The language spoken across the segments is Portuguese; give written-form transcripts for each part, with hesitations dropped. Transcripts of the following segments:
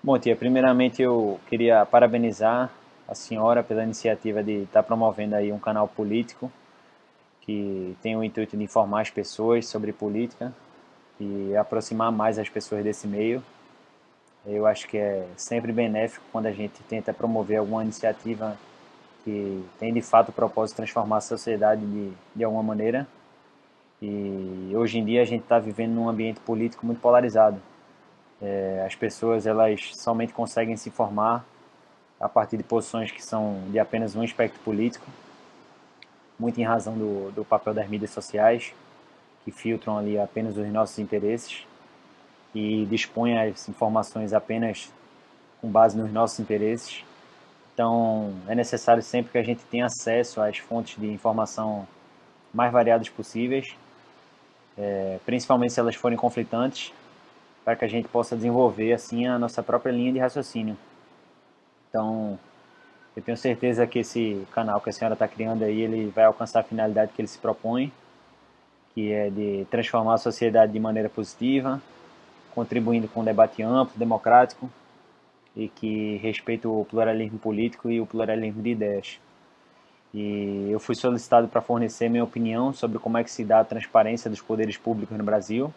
Bom, tia, primeiramente eu queria parabenizar a senhora pela iniciativa de estar promovendo aí um canal político que tem o intuito de informar as pessoas sobre política e aproximar mais as pessoas desse meio. Eu acho que é sempre benéfico quando a gente tenta promover alguma iniciativa que tem de fato o propósito de transformar a sociedade de alguma maneira. E hoje em dia a gente está vivendo num ambiente político muito polarizado. As pessoas elas somente conseguem se informar a partir de posições que são de apenas um espectro político, muito em razão do papel das mídias sociais, que filtram ali apenas os nossos interesses e dispõem as informações apenas com base nos nossos interesses. Então, é necessário sempre que a gente tenha acesso às fontes de informação mais variadas possíveis, principalmente se elas forem conflitantes, para que a gente possa desenvolver assim a nossa própria linha de raciocínio. Então, eu tenho certeza que esse canal que a senhora está criando aí, ele vai alcançar a finalidade que ele se propõe, que é de transformar a sociedade de maneira positiva, contribuindo com um debate amplo, democrático e que respeita o pluralismo político e o pluralismo de ideias. E eu fui solicitado para fornecer minha opinião sobre como é que se dá a transparência dos poderes públicos no Brasil.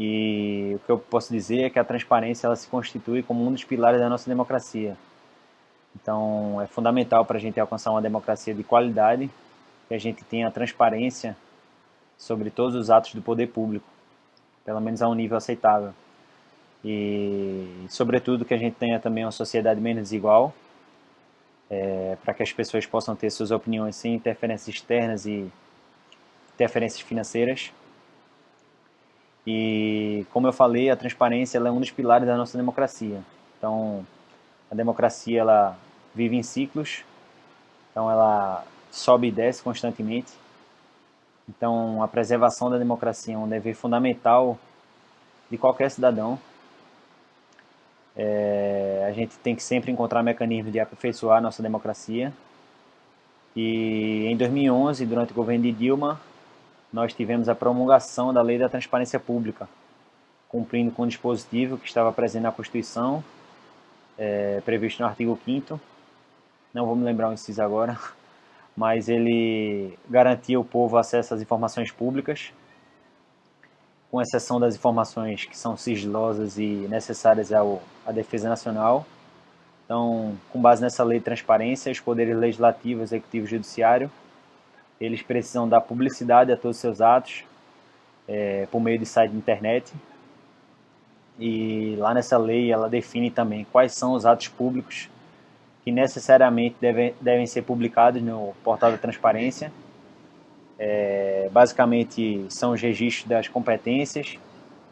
E o que eu posso dizer é que a transparência ela se constitui como um dos pilares da nossa democracia. Então, é fundamental para a gente alcançar uma democracia de qualidade que a gente tenha transparência sobre todos os atos do poder público, pelo menos a um nível aceitável. E, sobretudo, que a gente tenha também uma sociedade menos desigual, para que as pessoas possam ter suas opiniões sem interferências externas e interferências financeiras. E, como eu falei, a transparência ela é um dos pilares da nossa democracia. Então, a democracia ela vive em ciclos, então ela sobe e desce constantemente. Então, a preservação da democracia é um dever fundamental de qualquer cidadão. A gente tem que sempre encontrar mecanismos de aperfeiçoar a nossa democracia. E em 2011, durante o governo de Dilma, nós tivemos a promulgação da Lei da Transparência Pública, cumprindo com o dispositivo que estava presente na Constituição, previsto no artigo 5º, não vou me lembrar o inciso agora, mas ele garantia ao povo acesso às informações públicas, com exceção das informações que são sigilosas e necessárias à defesa nacional. Então, com base nessa lei de transparência, os poderes legislativo, executivo e judiciário, eles precisam dar publicidade a todos os seus atos, por meio de site de internet. E lá nessa lei ela define também quais são os atos públicos que necessariamente devem ser publicados no portal da transparência. Basicamente são os registros das competências,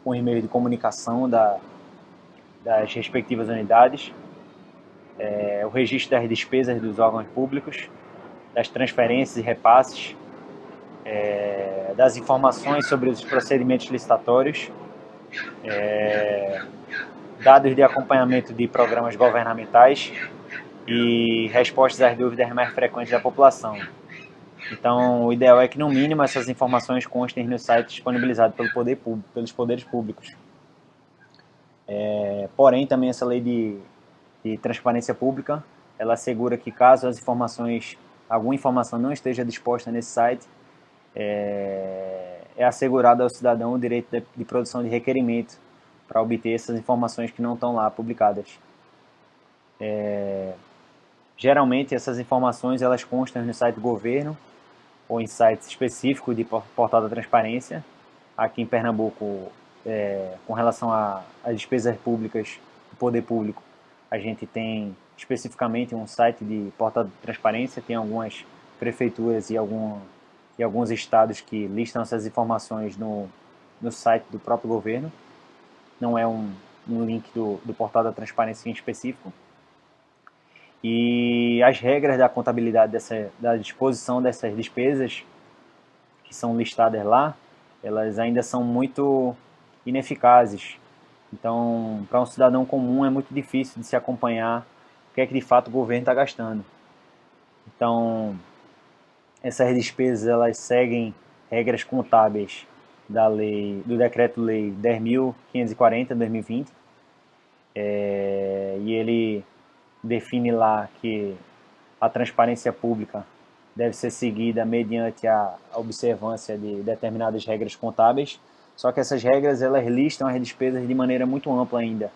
com e-mail de comunicação das respectivas unidades, o registro das despesas dos órgãos públicos, das transferências e repasses, das informações sobre os procedimentos licitatórios, dados de acompanhamento de programas governamentais e respostas às dúvidas mais frequentes da população. Então, o ideal é que, no mínimo, essas informações constem no site disponibilizado pelos poderes públicos. Porém, também essa lei de transparência pública, ela assegura que caso alguma informação não esteja disposta nesse site, é assegurado ao cidadão o direito de produção de requerimento para obter essas informações que não estão lá publicadas. Geralmente, essas informações elas constam no site do governo ou em sites específicos de portal da transparência. Aqui em Pernambuco, com relação às despesas públicas do poder público, a gente tem especificamente um site de portal de transparência, tem algumas prefeituras e alguns estados que listam essas informações no site do próprio governo, não é um link do portal da transparência em específico. E as regras da contabilidade da disposição dessas despesas que são listadas lá, elas ainda são muito ineficazes. Então, para um cidadão comum é muito difícil de se acompanhar o que é que de fato o governo está gastando. Então, essas despesas elas seguem regras contábeis do Decreto-Lei 10.540 de 2020, e ele define lá que a transparência pública deve ser seguida mediante a observância de determinadas regras contábeis, só que essas regras elas listam as despesas de maneira muito ampla ainda,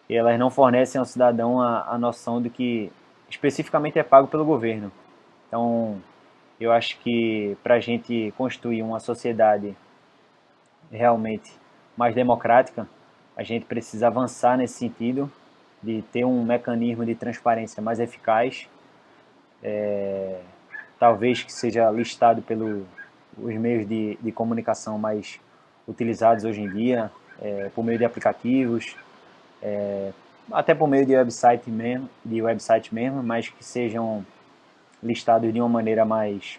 e elas não fornecem ao cidadão a noção do que especificamente é pago pelo governo. Então, eu acho que para a gente construir uma sociedade realmente mais democrática, a gente precisa avançar nesse sentido de ter um mecanismo de transparência mais eficaz, talvez que seja listado pelos meios de comunicação mais utilizados hoje em dia, por meio de aplicativos, até por meio de website mesmo, mas que sejam listados de uma maneira mais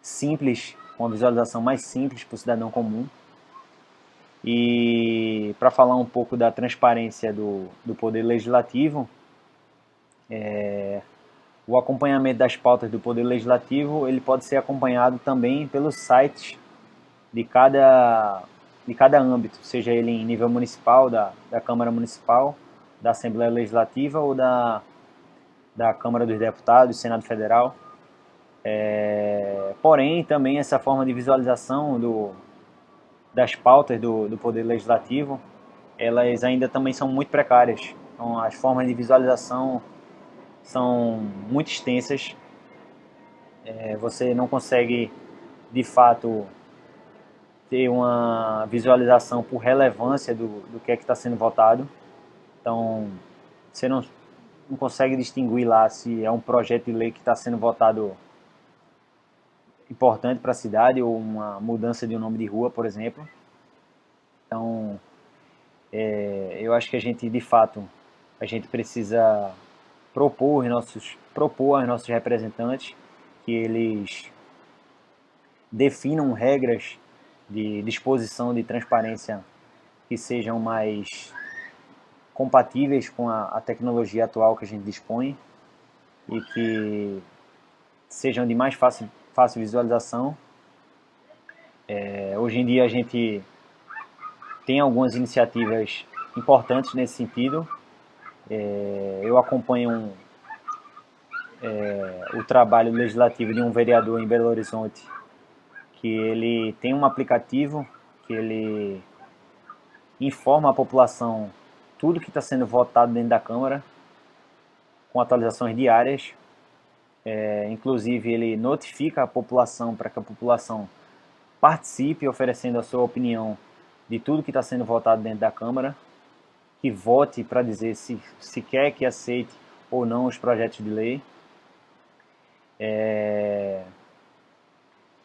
simples, com uma visualização mais simples para o cidadão comum. E para falar um pouco da transparência do Poder Legislativo, o acompanhamento das pautas do Poder Legislativo ele pode ser acompanhado também pelos sites de cada âmbito, seja ele em nível municipal, da Câmara Municipal, da Assembleia Legislativa ou da Câmara dos Deputados, Senado Federal. Porém, também essa forma de visualização das pautas do Poder Legislativo, elas ainda também são muito precárias. Então, as formas de visualização são muito extensas. Você não consegue, de fato, ter uma visualização por relevância do que é que está sendo votado. Então, você não consegue distinguir lá se é um projeto de lei que está sendo votado importante para a cidade ou uma mudança de um nome de rua, por exemplo. Então, eu acho que a gente, de fato, a gente precisa propor aos nossos representantes que eles definam regras de disposição de transparência que sejam mais compatíveis com a tecnologia atual que a gente dispõe e que sejam de mais fácil visualização. Hoje em dia a gente tem algumas iniciativas importantes nesse sentido. Eu acompanho o trabalho legislativo de um vereador em Belo Horizonte, que ele tem um aplicativo que ele informa a população tudo que está sendo votado dentro da Câmara, com atualizações diárias. Inclusive, ele notifica a população para que a população participe, oferecendo a sua opinião de tudo que está sendo votado dentro da Câmara, que vote para dizer se quer que aceite ou não os projetos de lei.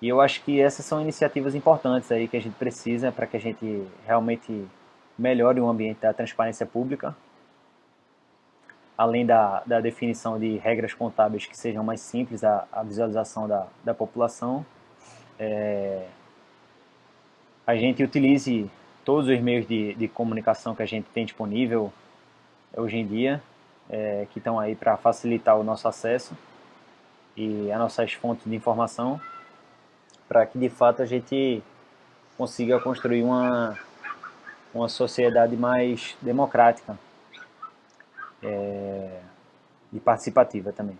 E eu acho que essas são iniciativas importantes aí que a gente precisa para que a gente realmente melhore o ambiente da transparência pública, além da definição de regras contábeis que sejam mais simples a visualização da população. A gente utilize todos os meios de comunicação que a gente tem disponível hoje em dia, que estão aí para facilitar o nosso acesso e as nossas fontes de informação, para que de fato a gente consiga construir uma sociedade mais democrática e participativa também.